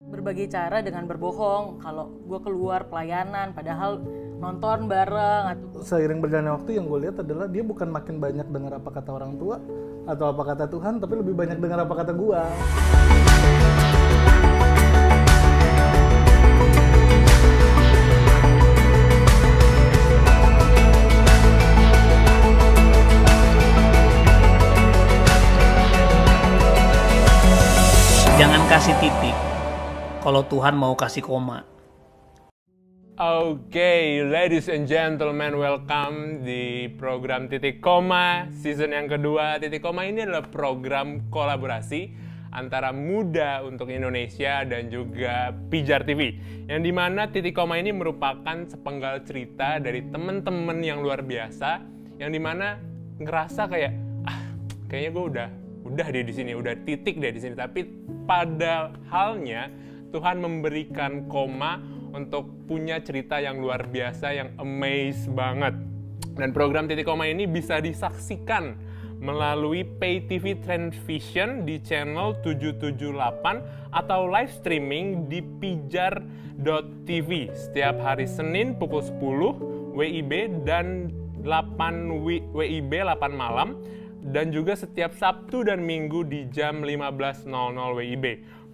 Berbagai cara dengan berbohong kalau gue keluar pelayanan padahal nonton bareng atau Seiring berjalannya waktu yang gue lihat adalah dia bukan makin banyak dengar apa kata orang tua atau apa kata Tuhan, tapi lebih banyak dengar apa kata gue. Jangan kasih titik kalau Tuhan mau kasih koma. Oke, ladies and gentlemen, welcome di program Titik Koma season yang kedua. Titik Koma ini adalah program kolaborasi antara Muda untuk Indonesia dan juga Pijar TV, yang dimana Titik Koma ini merupakan sepenggal cerita dari teman-teman yang luar biasa, yang dimana ngerasa kayak kayaknya gue udah deh di sini, udah titik deh di sini. Tapi pada halnya Tuhan memberikan koma untuk punya cerita yang luar biasa, yang amaze banget. Dan program Titik Koma ini bisa disaksikan melalui Pay TV Transvision di channel 778 atau live streaming di pijar.tv setiap hari Senin pukul 10 WIB dan 8 WIB 8 malam, dan juga setiap Sabtu dan Minggu di jam 15.00 WIB.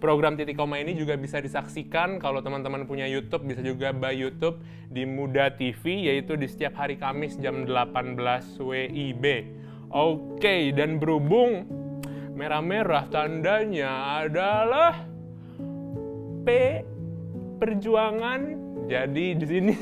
Program Titik Koma ini juga bisa disaksikan kalau teman-teman punya YouTube, bisa juga by YouTube di Muda TV, yaitu di setiap hari Kamis jam 18 WIB. Oke, dan berhubung merah-merah tandanya adalah P perjuangan, jadi di sini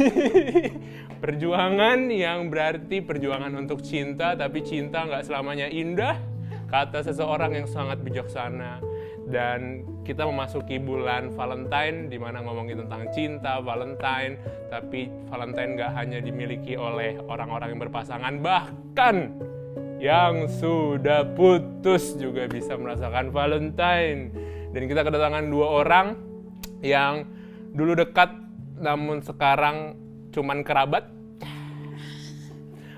perjuangan yang berarti perjuangan untuk cinta, tapi cinta nggak selamanya indah, kata seseorang yang sangat bijaksana. Dan kita memasuki bulan Valentine, di mana ngomongin tentang cinta, Valentine, tapi Valentine nggak hanya dimiliki oleh orang-orang yang berpasangan, bahkan yang sudah putus juga bisa merasakan Valentine. Dan kita kedatangan dua orang yang dulu dekat, namun sekarang cuman kerabat.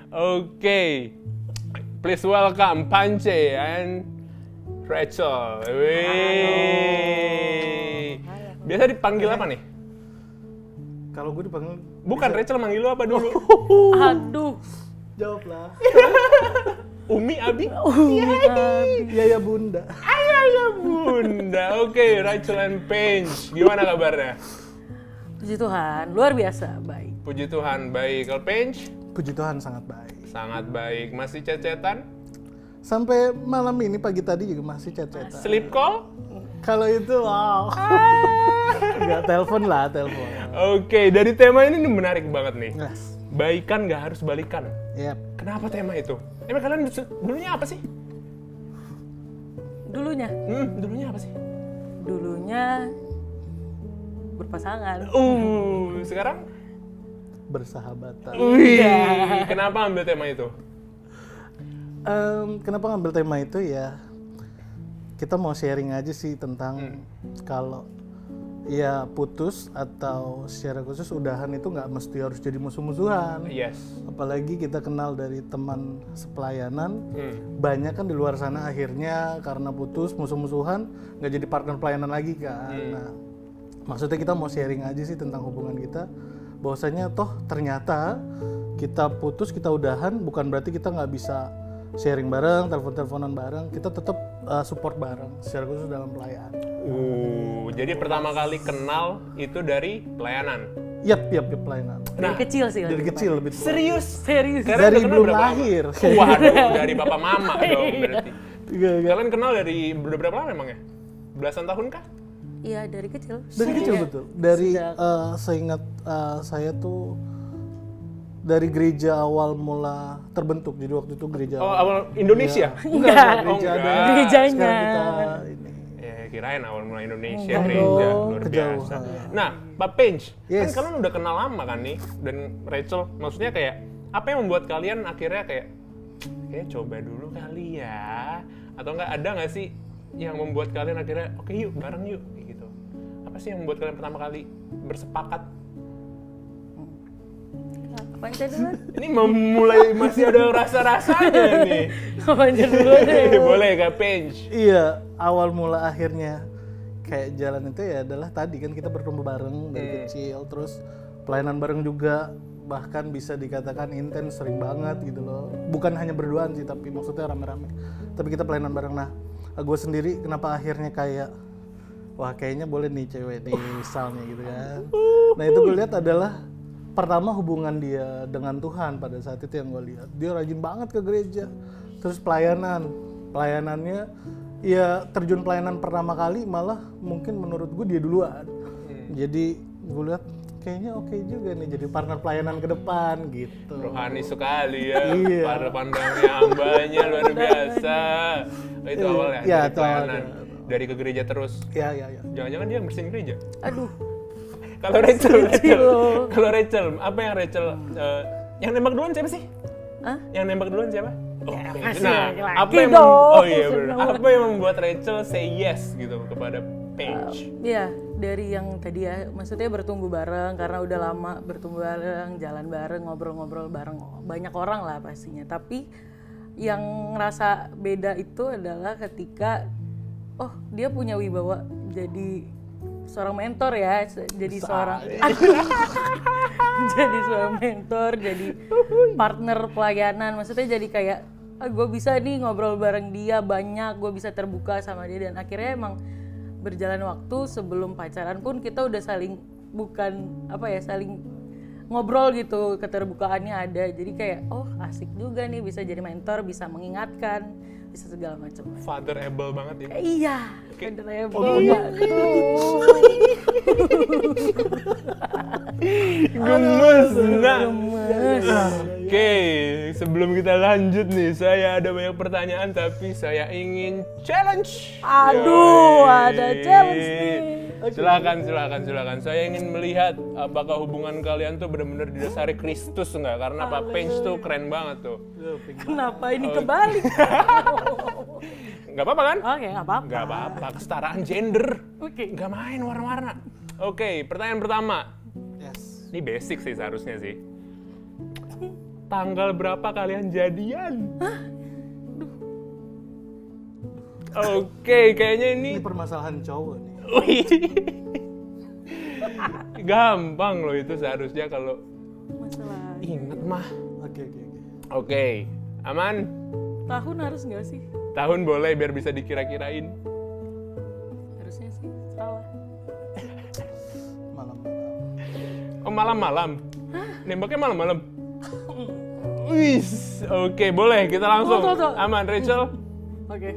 Oke, please welcome Pance and Rachel. Wih. Biasa dipanggil apa nih? Kalau gue dipanggil... Bukan, Rachel manggil lu apa dulu? aduh Jawablah. Umi, Abi? Iya ya bunda. Ya bunda. Oke, Rachel and Paige. Gimana kabarnya? puji Tuhan luar biasa baik. Puji Tuhan, baik. Kalau Paige? Puji Tuhan sangat baik. Sangat baik. Masih cecetan? Sampai malam ini, pagi tadi juga masih chat-chatan. Sleep call? Kalau itu wow. Enggak, telepon lah, telepon. Oke, dari tema ini menarik banget nih. Yes. Baikan gak harus balikan. Yep. Kenapa tema itu? Emang kalian dulunya apa sih? Dulunya Dulunya apa sih? dulunya berpasangan. Sekarang? Bersahabatan. Wih, kenapa ambil tema itu? Kenapa ngambil tema itu ya? Kita mau sharing aja sih tentang kalau ya putus atau secara khusus udahan itu nggak mesti harus jadi musuh-musuhan. Yes. Apalagi kita kenal dari teman sepelayanan, banyak kan di luar sana akhirnya karena putus musuh-musuhan nggak jadi partner pelayanan lagi kan. Nah, maksudnya kita mau sharing aja sih tentang hubungan kita, bahwasanya toh ternyata kita putus, kita udahan bukan berarti kita nggak bisa sharing bareng, telepon-teleponan bareng, kita tetap support bareng secara khusus dalam pelayanan. Jadi pertama kali kenal itu dari pelayanan. Yap, pelayanan. Dari kecil sih. Dari kecil lebih tua. Serius? Serius. Kalian Dari udah kenal belum berapa lahir. lama? Waduh, dari bapak mama dong berarti. Iya. Kalian kenal dari berapa lama emang ya? Belasan tahun kah? Iya dari kecil. Dari kecil betul. Dari Sejak- seingat saya tuh dari gereja awal mula terbentuk. Jadi waktu itu gereja Awal Indonesia? Enggak, Oh, gereja enggak. ada. Gerejanya. Sekarang kita ini. Ya, kirain awal mulai Indonesia, Oh, gereja, luar kejauhan. biasa. Nah, Pak Paige, Yes. kan kalian udah kenal lama kan nih, dan Rachel, maksudnya kayak, apa yang membuat kalian akhirnya kayak coba dulu kali ya? Atau ada nggak sih yang membuat kalian akhirnya, oke yuk, bareng yuk, kayak gitu. Apa sih yang membuat kalian pertama kali bersepakat? Panca duluan. Ini memulai masih ada rasa-rasanya nih. Panca duluan deh. Boleh Kak Paige? Iya, awal mula akhirnya kayak jalan itu ya adalah tadi kan kita bertumbuh bareng dari kecil, terus pelayanan bareng juga, bahkan bisa dikatakan intens, sering banget gitu loh. Bukan hanya berduaan sih, tapi maksudnya rame-rame. Tapi kita pelayanan bareng. Nah, gue sendiri kenapa akhirnya kayak wah kayaknya boleh nih cewek nih misalnya gitu kan. Nah itu gue lihat adalah pertama hubungan dia dengan Tuhan pada saat itu yang gue lihat. Dia rajin banget ke gereja. Terus pelayanannya ya terjun pelayanan pertama kali malah mungkin menurut gue dia duluan. Jadi gue lihat kayaknya oke juga nih jadi partner pelayanan ke depan gitu. Rohani sekali ya. Iya. Para pandangnya hambanya luar biasa. Itu awalnya Iya, dari itu pelayanan. awalnya. Dari ke gereja terus. Iya. Jangan-jangan dia yang bersihin gereja. Aduh. Kalau Rachel, apa yang Rachel yang nembak duluan siapa sih? Hah? Yang nembak duluan siapa? Oh, masih nah, laki-laki apa yang dong. oh iya benar. Apa yang membuat Rachel say yes gitu kepada Paige? Iya, dari yang tadi ya, maksudnya bertumbuh bareng karena udah lama bertumbuh bareng, jalan bareng, ngobrol-ngobrol bareng, banyak orang lah pastinya. Tapi yang ngerasa beda itu adalah ketika oh dia punya wibawa jadi seorang mentor ya, jadi seorang jadi seorang mentor, jadi partner pelayanan. Maksudnya jadi kayak gue bisa nih ngobrol bareng dia banyak, gue bisa terbuka sama dia dan akhirnya emang berjalan waktu sebelum pacaran pun kita udah saling saling ngobrol gitu, keterbukaannya ada. Jadi kayak oh asik juga nih bisa jadi mentor, bisa mengingatkan, bisa segala macam. Fatherable banget ini. Iya, Gemes, nah. Oke, sebelum kita lanjut nih, saya ada banyak pertanyaan tapi saya ingin challenge. Aduh, ada challenge nih. Silakan. Saya ingin melihat apakah hubungan kalian tuh benar-benar didasari Kristus enggak? Karena Pak Paige tuh keren banget tuh. Kenapa ini kebalik? Nggak apa-apa kan? Oke, nggak apa-apa. Nggak apa-apa, kesetaraan gender. Oke. Nggak main warna-warna. Oke, pertanyaan pertama. Yes. Ini basic sih seharusnya sih. Tanggal berapa kalian jadian? Oke, kayaknya ini Ini permasalahan cowok nih. Wih. Gampang loh itu seharusnya kalau Masalah inget mah. Oke. Oke, aman? tahun harus nggak sih? Tahun boleh biar bisa dikira-kirain. Harusnya sih salah. Malam. Oh malam-malam? Nembaknya malam-malam? Wis, oke boleh kita langsung. Tuh. Aman Rachel? Oke.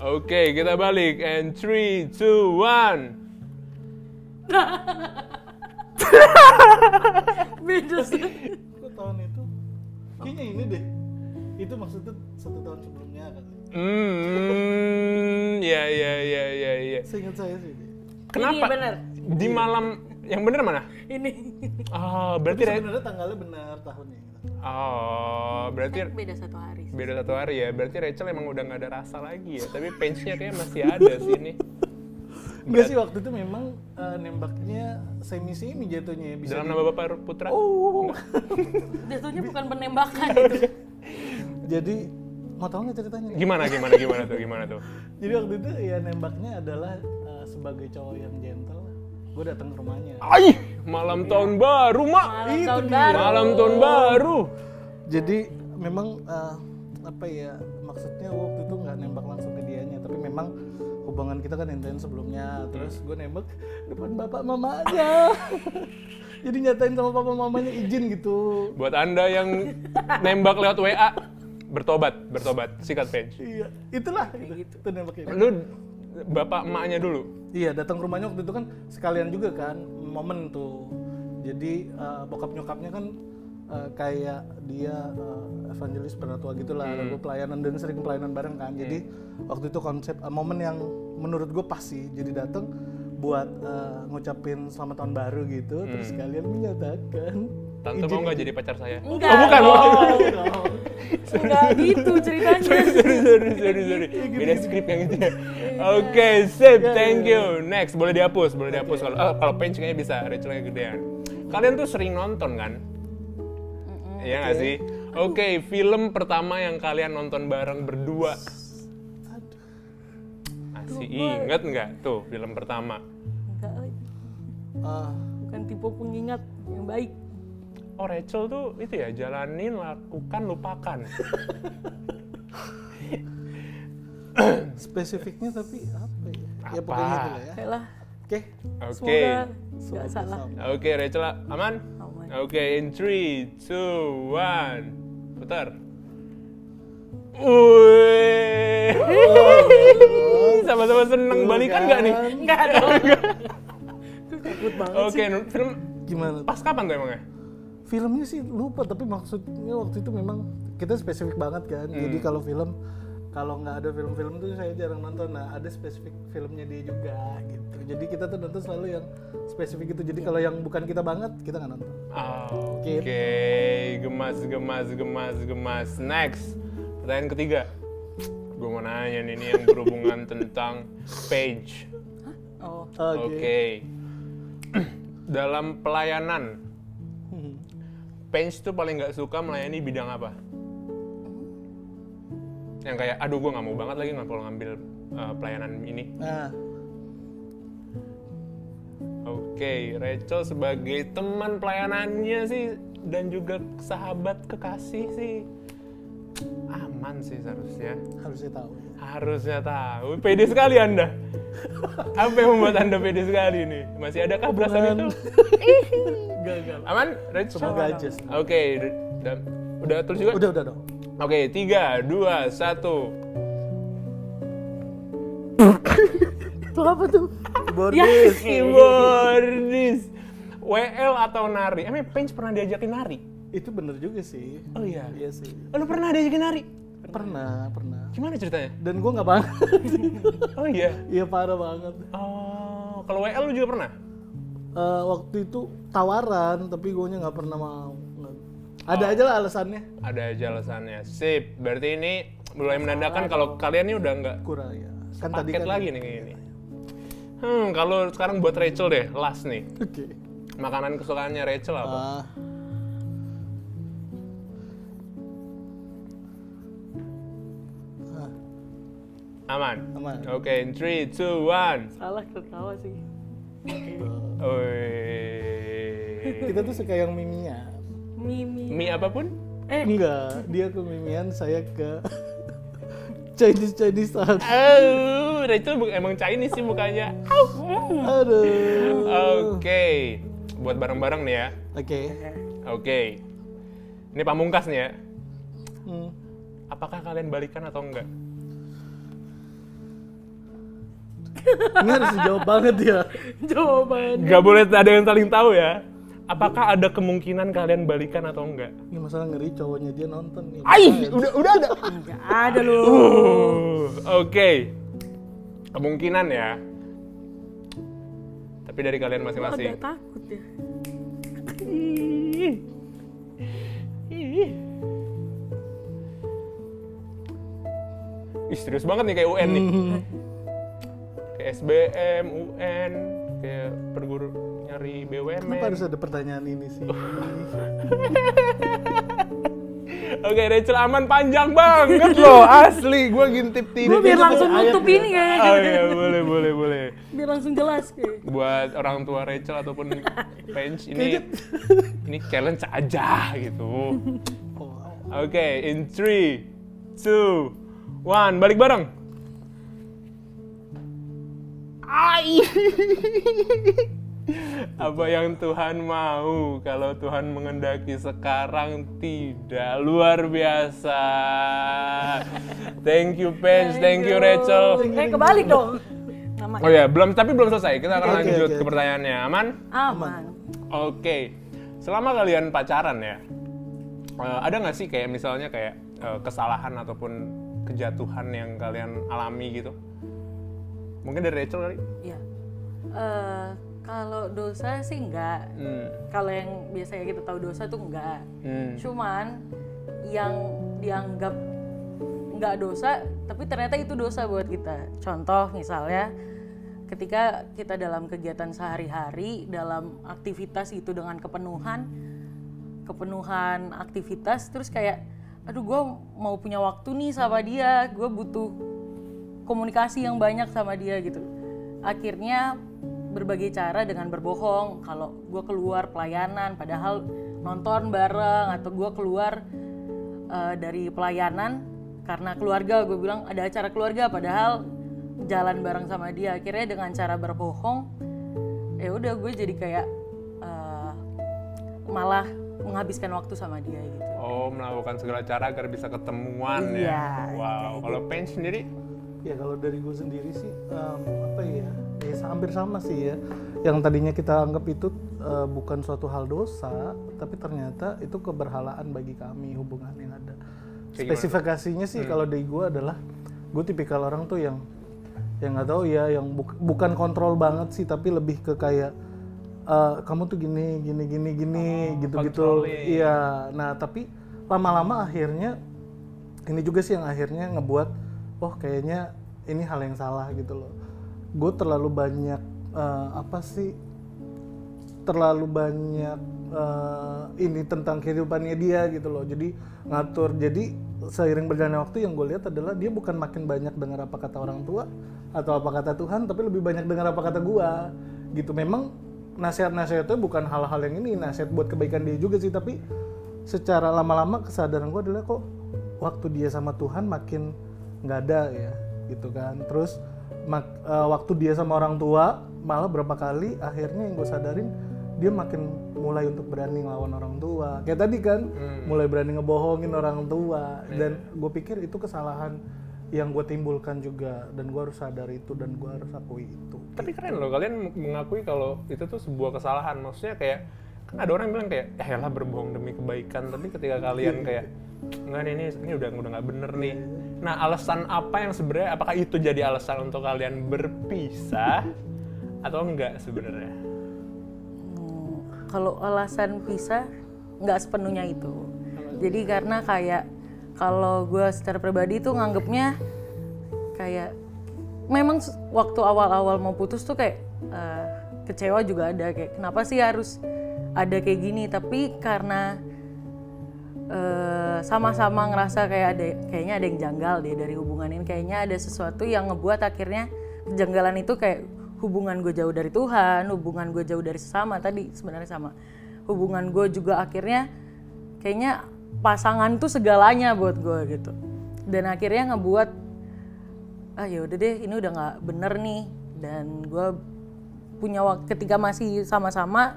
Oke, kita balik. And 3, 2, 1. Beda sih. Kok tahun itu? Kayaknya ini deh. Itu maksudnya 1 tahun sebelumnya kan? Ya. Seingat saya sih. Kenapa? Ini bener. Di malam yang bener mana? Ini. Oh, berarti Sebenarnya tanggalnya benar tahunnya. Oh, berarti Beda 1 hari. beda 1 hari ya. Berarti Rachel emang udah nggak ada rasa lagi ya. Tapi Paige-nya kayaknya masih ada sih ini. Enggak sih, waktu itu memang nembaknya semi-semi jatuhnya ya. Bisa Dalam di- nama Bapak Putra? Jatuhnya bukan penembakan gitu. Jadi mau tahu nggak ceritanya? Gimana tuh? Jadi waktu itu ya nembaknya adalah sebagai cowok yang gentle. Gue datang ke rumahnya. Ay, malam tahun baru, Mak. Malam Itu tahun dia. baru. Malam tahun baru. Jadi memang apa ya, maksudnya waktu itu nggak nembak langsung ke dianya, tapi memang hubungan kita kan intens sebelumnya. Terus gue nembak depan bapak mamanya. Jadi nyatain sama papa mamanya izin gitu. Buat Anda yang nembak lewat WA, bertobat. Sikat Paige. Iya, itulah gitu. Itu nembaknya. Lu bapak emaknya dulu? Iya, datang ke rumahnya waktu itu kan sekalian juga kan momen tuh. Jadi bokap nyokapnya kan kayak dia evangelis penatua gitulah, gue pelayanan dan sering pelayanan bareng kan. Jadi waktu itu konsep momen yang menurut gue pas sih. Jadi datang buat ngucapin selamat tahun baru gitu, terus sekalian menyatakan Tante mau nggak jadi pacar saya? Enggak. Oh, bukan. Enggak gitu ceritanya. Sorry. Beda skrip yang itu ya. Oke, sip. Thank you. Next, boleh dihapus. Kalau Paige kayaknya bisa, Rachel-nya gedean. Kalian tuh sering nonton kan? Iya nggak sih? Oke, film pertama yang kalian nonton bareng berdua. Masih inget nggak tuh film pertama? Enggak lagi. Ah, Bukan tipe pengingat yang baik. Oh, Rachel tuh itu ya, jalanin, lakukan, lupakan. spesifiknya tapi apa ya? Ya Apa? pokoknya gitu lah ya. Kayak lah. Oke. Oke. Semoga nggak salah. Oke, Rachel aman? Aman. Oke, in 3, 2, 1. Putar. Wih. Sama-sama seneng balikan nggak nih? Enggak dong. Takut banget Oke, film Gimana? pas kapan tuh emangnya? Filmnya sih lupa, tapi maksudnya waktu itu memang kita spesifik banget kan. Jadi kalau nggak ada film-film tuh saya jarang nonton. Nah, ada spesifik filmnya dia juga gitu. Jadi kita tuh nonton selalu yang spesifik itu. Jadi kalau yang bukan kita banget, kita nggak nonton. Oke, gemas. Next, pertanyaan ketiga. Gue mau nanya nih, ini yang berhubungan tentang Paige. Oh, Oke. Dalam pelayanan, Paige tuh paling nggak suka melayani bidang apa? Yang kayak, aduh gue nggak mau banget lagi ngambil pelayanan ini. Nah, Oke, Rachel sebagai teman pelayanannya sih dan juga sahabat kekasih sih aman sih seharusnya. harusnya tahu. Harusnya tahu. Pede sekali Anda. Apa yang membuat Anda pede sekali nih? Masih adakah perasaan itu? Gagal. Aman, Rachel? Semoga aja sih. Oke, udah tulis juga? Udah dong. Oke, 3, 2, 1. itu apa tuh? Bordis. Keyboardis. WL atau nari? Emang Paige pernah diajakin nari? Itu bener juga sih. Oh iya? Iya sih. Oh, lu pernah diajakin nari? Pernah. Gimana ceritanya? Dan gue nggak banget. Oh iya? Iya parah banget. Oh, kalau WL lu juga pernah? Waktu itu tawaran, tapi gue nya nggak pernah mau. Ada aja lah alasannya. Ada aja alasannya. Sip, berarti ini mulai menandakan kalau kalian ini udah nggak Kurang ya. Kan tadi paket kan. lagi nih kayak gini. Kalau sekarang buat Rachel deh, last nih. Oke. Makanan kesukaannya Rachel apa? Aman? Aman. Oke, in 3, 2, 1. Salah ketawa sih. Kita tuh suka yang mimian. Mimi. Mie apapun? Enggak, dia ke mimian, saya ke Chinese style. Oh, Rachel emang Chinese sih mukanya. Aduh. Oke, buat bareng-bareng nih ya. Oke. Oke, ini pamungkas nih ya. Hmm. Apakah kalian balikan atau enggak? Ini harus dijawab banget ya. Jawaban. Gak boleh ada yang saling tahu ya. Apakah ada kemungkinan kalian balikan atau enggak? Ini masalah ngeri cowoknya dia nonton nih. Udah ada. Enggak ada loh. Oke. Kemungkinan ya. Tapi dari kalian masing-masing. Agak takut ya. Ih, serius banget nih kayak UN nih. Kayak SBM, UN, kayak perguru nyari BUMN. Kenapa harus ada pertanyaan ini sih? Oke, Rachel aman panjang banget loh, asli. Gue ngintip TV. Gue biar langsung nutup ini kayaknya. Oh iya, boleh. Biar langsung jelas kayak. Buat orang tua Rachel ataupun Paige, ini challenge aja gitu. Oke, in 3, 2, 1, balik bareng. Apa yang Tuhan mau? Kalau Tuhan mengendaki sekarang tidak, luar biasa. Thank you Paige, thank you Rachel. Kebalik dong. Namanya. Oh ya, belum selesai. Kita akan lanjut Oke. ke pertanyaannya. Aman? Aman. Oke. Selama kalian pacaran ya, ada nggak sih kayak misalnya kayak kesalahan ataupun kejatuhan yang kalian alami gitu? Mungkin dari Rachel kali? Iya. Kalau dosa sih enggak. Kalau yang biasanya kita tahu dosa tuh enggak. Cuman yang dianggap enggak dosa, tapi ternyata itu dosa buat kita. Contoh misalnya, ketika kita dalam kegiatan sehari-hari, dalam aktivitas itu dengan kepenuhan aktivitas, terus kayak, aduh gue mau punya waktu nih sama dia, gue butuh komunikasi yang banyak sama dia gitu. Akhirnya berbagai cara dengan berbohong kalau gue keluar pelayanan padahal nonton bareng, atau gue keluar dari pelayanan karena keluarga, gue bilang ada acara keluarga padahal jalan bareng sama dia. Akhirnya dengan cara berbohong ya udah gue jadi kayak malah menghabiskan waktu sama dia gitu. Oh, melakukan segala cara agar bisa ketemuan ya. Wow. Kalau Pen sendiri? Ya kalau dari gue sendiri sih apa ya hampir sama sih ya. Yang tadinya kita anggap itu bukan suatu hal dosa, tapi ternyata itu keberhalaan bagi kami hubungan yang ada. Spesifikasinya sih kalau dari gue adalah gue tipikal orang tuh yang nggak tahu ya, yang bukan kontrol banget sih, tapi lebih ke kayak kamu tuh gini gitu. Iya. Nah tapi lama-lama akhirnya ini juga sih yang akhirnya ngebuat kayaknya ini hal yang salah gitu loh. Gue terlalu banyak terlalu banyak ini tentang kehidupannya dia gitu loh. Jadi ngatur. Jadi seiring berjalannya waktu yang gue lihat adalah dia bukan makin banyak dengar apa kata orang tua atau apa kata Tuhan, tapi lebih banyak dengar apa kata gue gitu. Memang nasihat-nasihatnya bukan hal-hal yang ini, nasihat buat kebaikan dia juga sih, tapi secara lama-lama kesadaran gue adalah kok waktu dia sama Tuhan makin nggak ada ya gitu kan. Terus waktu dia sama orang tua malah berapa kali akhirnya yang gue sadarin dia makin mulai untuk berani ngelawan orang tua kayak tadi kan, mulai berani ngebohongin orang tua. Dan gue pikir itu kesalahan yang gue timbulkan juga, dan gue harus sadar itu dan gue harus akui itu. Tapi keren loh kalian mengakui kalau itu tuh sebuah kesalahan. Maksudnya kayak kan ada orang bilang kayak lah berbohong demi kebaikan, tapi ketika kalian kayak enggak nih, ini udah nggak bener nih. Nah, alasan apa yang sebenarnya, apakah itu jadi alasan untuk kalian berpisah atau enggak sebenarnya? Kalau alasan pisah nggak sepenuhnya itu. Jadi karena kayak kalau gue secara pribadi tuh nganggepnya kayak memang waktu awal-awal mau putus tuh kayak kecewa juga ada, kayak kenapa sih harus ada kayak gini. Tapi karena sama-sama ngerasa kayaknya ada yang janggal deh dari hubungan ini, kayaknya ada sesuatu yang ngebuat akhirnya kejanggalan itu kayak hubungan gue jauh dari Tuhan, hubungan gue jauh dari sesama tadi sebenarnya sama. Hubungan gue juga akhirnya kayaknya pasangan tuh segalanya buat gue gitu. Dan akhirnya ngebuat ya udah deh, ini udah nggak bener nih. Dan gue punya waktu ketika masih sama-sama,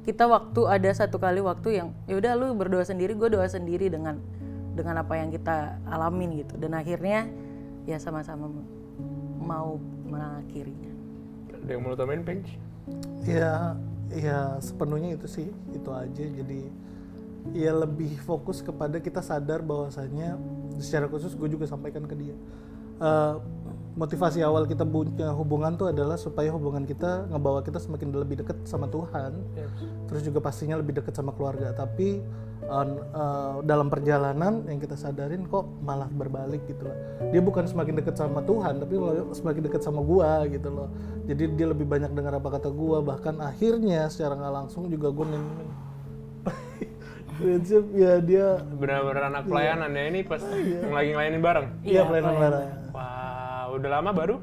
kita ada satu kali waktu yang ya udah lu berdoa sendiri, gue doa sendiri dengan apa yang kita alamin gitu. Dan akhirnya ya sama-sama mau mengakhirinya. Ada yang mau lo tambahin, Peng? Ya sepenuhnya itu sih, itu aja. Jadi ya lebih fokus kepada kita sadar bahwasanya secara khusus gue juga sampaikan ke dia. Motivasi awal kita punya hubungan tuh adalah supaya hubungan kita ngebawa kita semakin lebih dekat sama Tuhan, terus juga pastinya lebih dekat sama keluarga. Tapi dalam perjalanan yang kita sadarin kok malah berbalik gitu loh. Dia bukan semakin dekat sama Tuhan, tapi semakin dekat sama gua gitu loh. Jadi dia lebih banyak dengar apa kata gua, bahkan akhirnya secara nggak langsung juga gua prinsip ya dia benar-benar anak pelayanan ya, ini pas lagi ngelayanin bareng. Iya, pelayanan bareng. Wow, udah lama baru?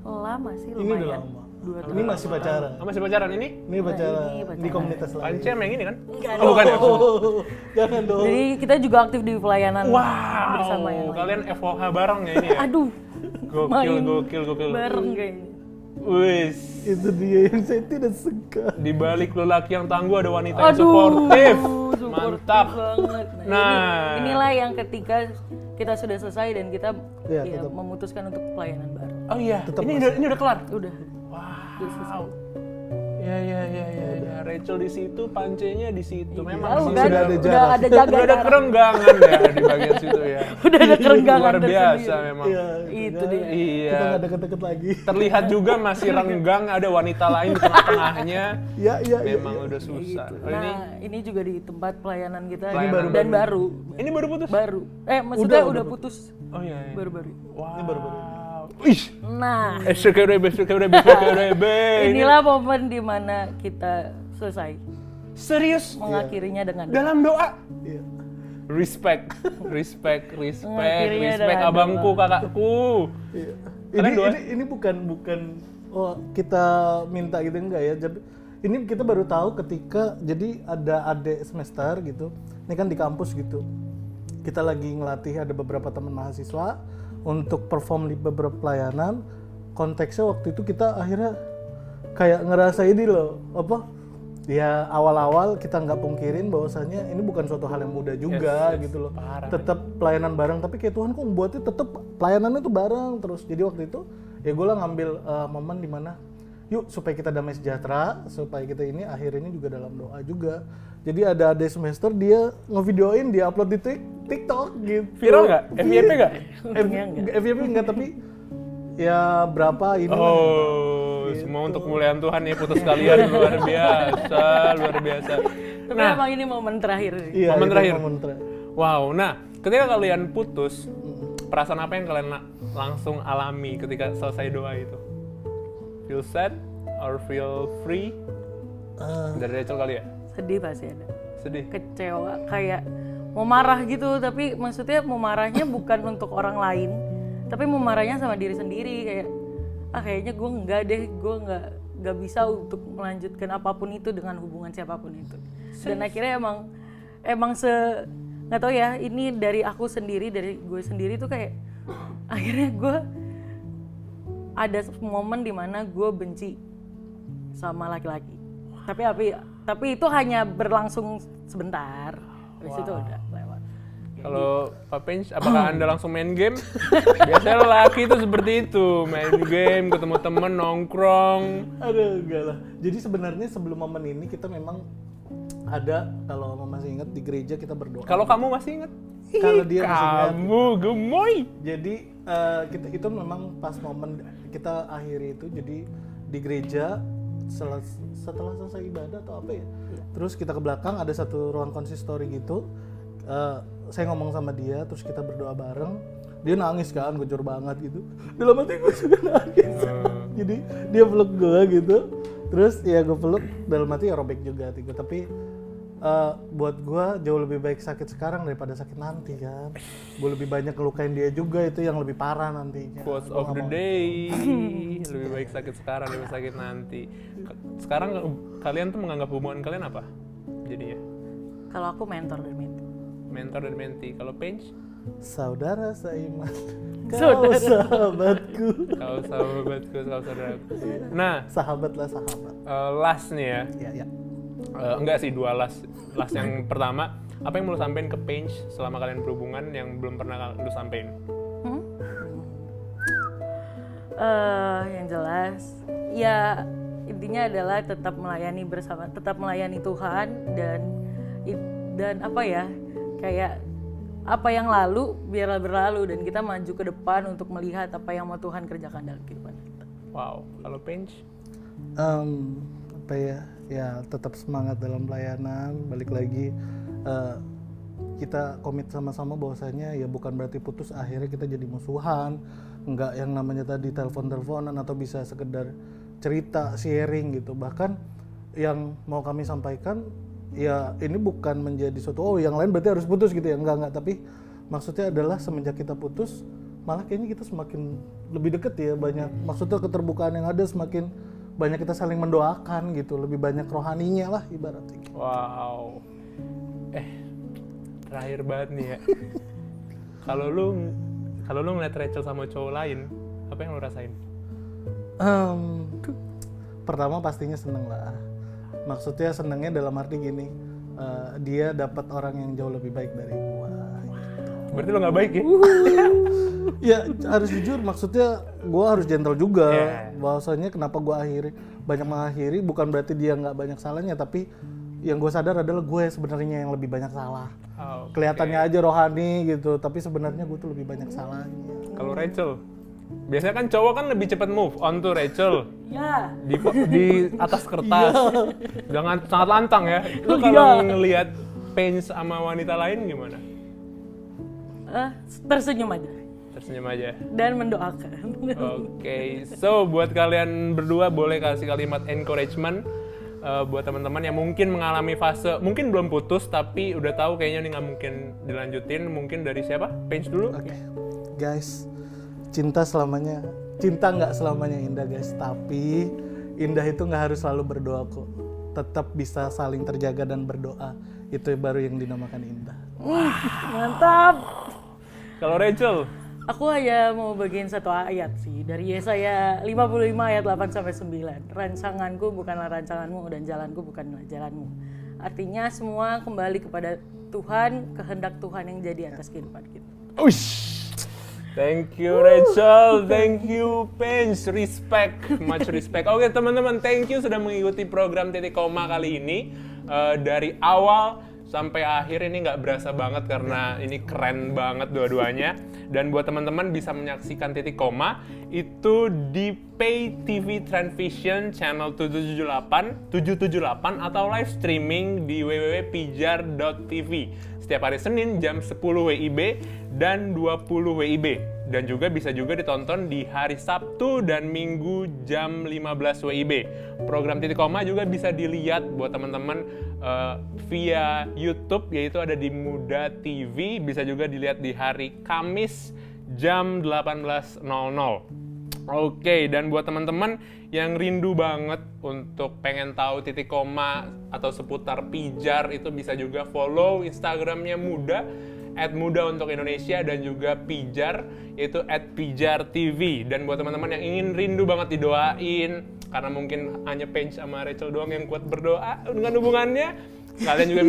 Lama sih, lumayan. Ini udah lama. Ini masih pacaran. Masih pacaran ini? Ini pacaran di komunitas lain. Pance yang ini kan? Enggak, bukan ya? Jangan dong. Jadi kita juga aktif di pelayanan bersama yang lain. Kalian FOH bareng ya ini ya? Aduh. Gokil. Bareng kayaknya. Wis. Itu dia yang saya tidak suka. Di balik lelaki yang tangguh ada wanita yang suportif. Mantap Banget. Nah, inilah yang ketika kita sudah selesai dan kita memutuskan untuk pelayanan baru. Oh iya, ini udah kelar? Udah. Wow. Ya. Rachel di situ, Pancenya di situ. Udah Memang ada jaga. Udah ada kerenggangan ya di bagian situ ya. Udah ada kerenggangan luar biasa memang. Itu dia. Iya. Kita nggak deket-deket lagi. Terlihat juga masih renggang, ada wanita lain di tengah-tengahnya. Iya. Memang udah susah. Gitu. Nah, ini juga di tempat pelayanan kita Pelayanan baru. Ini baru putus? Baru. Maksudnya udah putus. Oh iya. Baru-baru. Wow. Ini baru-baru. Ih. Nah, inilah momen di mana kita selesai. Serius? Mengakhirinya dengan Dalam doa? Iya. Respect Akhirnya ada abangku, kakakku. Iya. Kalian doa? Ini bukan oh kita minta gitu enggak ya. Jadi ini kita baru tahu ketika jadi ada adik semester gitu. Ini kan di kampus gitu. Kita lagi ngelatih ada beberapa teman mahasiswa untuk perform di beberapa pelayanan. Konteksnya waktu itu kita akhirnya kayak ngerasa ini loh, apa? Ya awal-awal kita nggak pungkirin bahwasanya ini bukan suatu hal yang mudah juga Yes, gitu loh. parah. Tetap pelayanan bareng, tapi kayak Tuhan kok buatnya tetap pelayanannya tuh bareng terus. Jadi waktu itu ya gue lah ngambil momen dimana yuk supaya kita damai sejahtera, supaya kita ini akhir ini juga dalam doa juga. Jadi ada adik semester dia ngevideoin, dia upload di TikTok gitu. Viral nggak? FYP nggak? FYP enggak, tapi ya berapa ini lah. Oh, semua untuk kemuliaan Tuhan ya, putus kalian luar biasa. Tapi emang ini momen terakhir sih. Iya, Momen itu terakhir. momen terakhir. Wow, nah ketika kalian putus, perasaan apa yang kalian langsung alami ketika selesai doa itu? Feel sad or feel free? Dari Rachel kali ya? Sedih pasti ada. Sedih? Kecewa, kayak mau marah gitu, tapi maksudnya mau marahnya bukan untuk orang lain, tapi mau marahnya sama diri sendiri, kayak kayaknya gue enggak deh, gue nggak bisa untuk melanjutkan apapun itu dengan hubungan siapapun itu. Dan akhirnya emang nggak tahu ya, ini dari aku sendiri, dari gue sendiri tuh kayak akhirnya gue ada momen dimana gue benci sama laki-laki, tapi itu hanya berlangsung sebentar, habis itu udah lewat. Kalau Pak Pench, apakah Anda langsung main game? Biasanya lelaki itu seperti itu, main game, ketemu temen, nongkrong. Aduh, enggak lah. Jadi sebenarnya sebelum momen ini kita memang ada, kalau masih ingat di gereja kita berdoa. Kalau kamu masih ingat? Kalau dia masih ingat. Kamu gemoy. Jadi kita itu memang pas momen kita akhiri itu, jadi di gereja setelah selesai ibadah atau apa ya, terus kita ke belakang ada satu ruang konsistori gitu. Saya ngomong sama dia, terus kita berdoa bareng. Dia nangis kan, gojor banget gitu. Dalam hati gue juga nangis. Jadi dia peluk gue gitu. Terus ya gue peluk, dalam hati ya robek juga hati gue. Tapi buat gue jauh lebih baik sakit sekarang daripada sakit nanti kan. Gue lebih banyak ngelukain dia juga, itu yang lebih parah nantinya. Quotes of the day. Lebih baik sakit sekarang daripada sakit nanti. Sekarang kalian tuh menganggap hubungan kalian apa? Jadinya? Kalau aku mentor dan mentee. Mentor dan mentee. Kalau Pench? Saudara seiman, kau sahabatku. Kau sahabatku, kau saudaraku. Nah, Sahabat lah sahabat. last nih ya. Ya. Enggak sih, dua last. Last yang pertama, apa yang mau lu sampein ke Pench selama kalian berhubungan yang belum pernah lu sampein? Yang jelas, ya intinya adalah tetap melayani Tuhan dan apa ya, kayak apa yang lalu biarlah berlalu dan kita maju ke depan untuk melihat apa yang mau Tuhan kerjakan dalam kehidupan kita. Wow, kalau Pench? Apa ya tetap semangat dalam pelayanan. Balik lagi kita komit sama-sama bahwasanya ya bukan berarti putus akhirnya kita jadi musuhan, enggak yang namanya tadi telepon-teleponan atau bisa sekedar cerita sharing gitu. Bahkan yang mau kami sampaikan ya ini bukan menjadi suatu yang lain berarti harus putus gitu ya, enggak, tapi maksudnya adalah semenjak kita putus malah kayaknya kita semakin lebih deket ya, banyak maksudnya keterbukaan yang ada, semakin banyak kita saling mendoakan gitu, lebih banyak rohaninya lah ibaratnya. Wow. Terakhir banget nih ya. Kalau lu ngeliat Rachel sama cowok lain, apa yang lu rasain? Pertama pastinya seneng lah. Maksudnya senengnya dalam arti gini, dia dapat orang yang jauh lebih baik dari gua. Gitu. Berarti lo nggak baik ya? Ya harus jujur, maksudnya gua harus gentle juga. Yeah. Bahwasanya kenapa gua banyak mengakhiri bukan berarti dia nggak banyak salahnya, tapi yang gue sadar adalah gue sebenarnya yang lebih banyak salah. Kelihatannya aja rohani gitu, tapi sebenarnya gue tuh lebih banyak salahnya. Kalau Rachel, biasanya kan cowok kan lebih cepat move on tuh Rachel. Ya. Di atas kertas. Jangan sangat lantang ya. Lu kalau ngelihat Pench sama wanita lain gimana? Tersenyum aja. Tersenyum aja. Dan mendoakan. Oke, so buat kalian berdua boleh kasih kalimat encouragement buat teman-teman yang mungkin mengalami fase, mungkin belum putus tapi udah tahu kayaknya ini nggak mungkin dilanjutin, mungkin dari siapa? Page dulu. Oke. Guys, cinta nggak selamanya indah guys, tapi indah itu nggak harus selalu berdoa kok. Tetap bisa saling terjaga dan berdoa, itu baru yang dinamakan indah. Mantap. Kalau Rachel? Aku hanya mau bagiin satu ayat sih dari Yesaya 55 ayat 8-9. Rancanganku bukanlah rancanganmu dan jalanku bukanlah jalanmu. Artinya semua kembali kepada Tuhan, kehendak Tuhan yang jadi atas kehidupan kita. Ush. Thank you Rachel, thank you Penge, respect, much respect. Oke teman-teman, thank you sudah mengikuti program Titik Koma kali ini. Dari awal sampai akhir ini nggak berasa banget karena ini keren banget dua-duanya. Dan buat teman-teman bisa menyaksikan Titik Koma itu di Pay TV Transvision channel 778 atau live streaming di www.pijar.tv setiap hari Senin jam 10 WIB dan 20 WIB. Dan juga bisa juga ditonton di hari Sabtu dan Minggu jam 15 WIB. Program Titik Koma juga bisa dilihat buat teman-teman via YouTube, yaitu ada di Muda TV. Bisa juga dilihat di hari Kamis jam 18.00. Oke, dan buat teman-teman yang rindu banget untuk pengen tahu Titik Koma atau seputar Pijar, itu bisa juga follow Instagramnya Muda, @muda untuk Indonesia, dan juga Pijar, yaitu @pijartv. Dan buat teman-teman yang ingin rindu banget didoain, karena mungkin hanya Penge sama Rachel doang yang kuat berdoa dengan hubungannya, kalian juga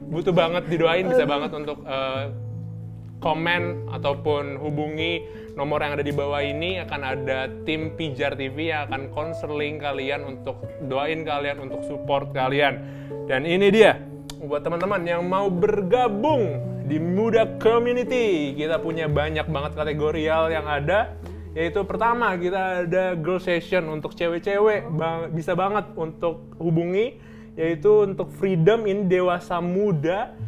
butuh banget didoain, bisa banget untuk komen ataupun hubungi nomor yang ada di bawah ini. Akan ada tim Pijar TV yang akan konseling kalian untuk doain kalian, untuk support kalian. Dan ini dia buat teman-teman yang mau bergabung di Muda Community, kita punya banyak banget kategorial yang ada, yaitu pertama kita ada girl session untuk cewek-cewek, bisa banget untuk hubungi, yaitu untuk freedom ini dewasa muda.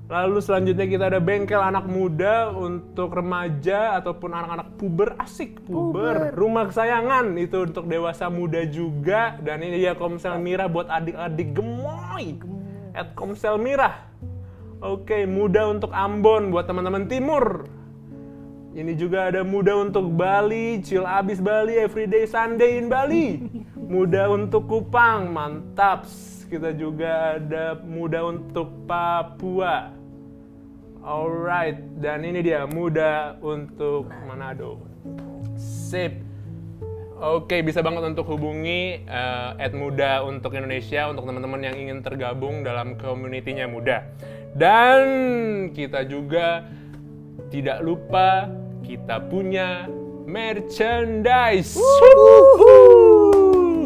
Lalu selanjutnya kita ada bengkel anak muda untuk remaja ataupun anak-anak puber, asik puber. Rumah kesayangan itu untuk dewasa muda juga. Dan ini dia Komsel Mira buat adik-adik gemoy. @Komsel Mira. Oke, muda untuk Ambon buat teman-teman timur. Ini juga ada muda untuk Bali, chill abis Bali, everyday Sunday in Bali. Muda untuk Kupang, mantap. Kita juga ada muda untuk Papua. Alright, dan ini dia muda untuk Manado. Sip. Oke, bisa banget untuk hubungi @muda untuk Indonesia untuk teman-teman yang ingin tergabung dalam community-nya Muda. Dan kita juga tidak lupa kita punya merchandise.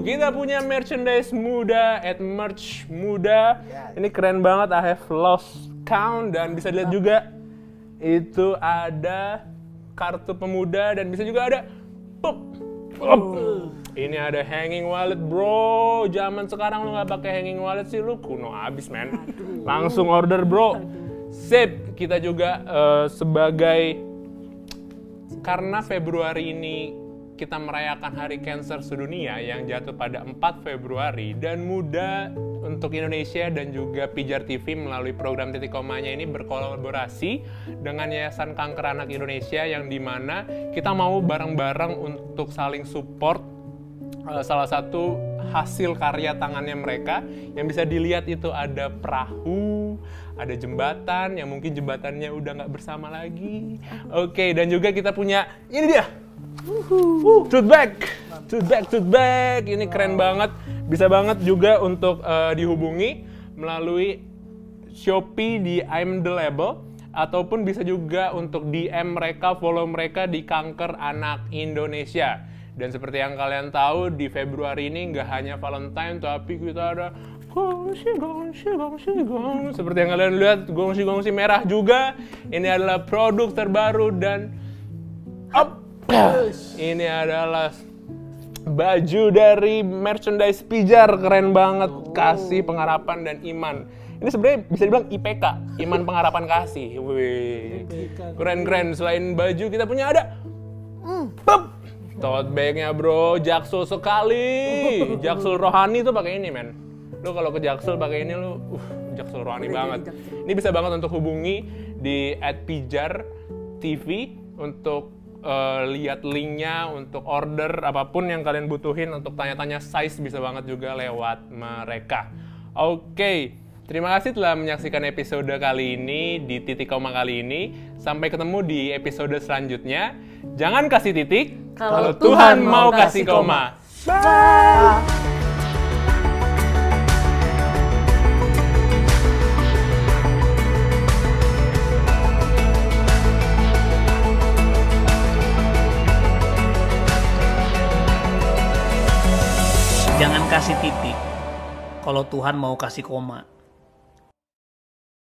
Kita punya merchandise Muda @merch Muda. Ini keren banget, I have lost count. Dan bisa dilihat juga itu ada kartu pemuda dan bisa juga ada ini ada hanging wallet bro. Zaman sekarang lu nggak pakai hanging wallet sih lu kuno abis men. Langsung order bro. Sip. Kita juga sebagai, karena Februari ini kita merayakan Hari Cancer Sedunia yang jatuh pada 4 Februari, dan Muda untuk Indonesia dan juga Pijar TV melalui program Titik Komanya ini berkolaborasi dengan Yayasan Kanker Anak Indonesia, yang dimana kita mau bareng-bareng untuk saling support salah satu hasil karya tangannya mereka. Yang bisa dilihat itu ada perahu, ada jembatan yang mungkin jembatannya udah nggak bersama lagi. Oke, dan juga kita punya ini dia, tote bag. Ini keren banget. Bisa banget juga untuk dihubungi melalui Shopee di I'm The Label, ataupun bisa juga untuk DM mereka, follow mereka di Kanker Anak Indonesia. Dan seperti yang kalian tahu, di Februari ini nggak hanya Valentine, tapi kita ada gongsi. Seperti yang kalian lihat, gongsi merah juga. Ini adalah produk terbaru dan ini adalah baju dari merchandise Pijar, keren banget. Kasih, pengharapan, dan iman. Ini sebenarnya bisa dibilang IPK, iman, pengharapan, kasih. Wih, keren. Selain baju kita punya ada Tote bagnya bro, Jaksel sekali. Jaksel rohani tuh pakai ini men. Lu kalau ke Jaksel pakai ini lu, Jaksel rohani banget. Ini bisa banget untuk hubungi di @pijar.tv untuk lihat linknya, untuk order apapun yang kalian butuhin, untuk tanya-tanya size bisa banget juga lewat mereka. Oke, terima kasih telah menyaksikan episode kali ini di Titik Koma kali ini. Sampai ketemu di episode selanjutnya. Jangan kasih titik kalau Tuhan mau kasih koma. Bye. Jangan kasih titik kalau Tuhan mau kasih koma.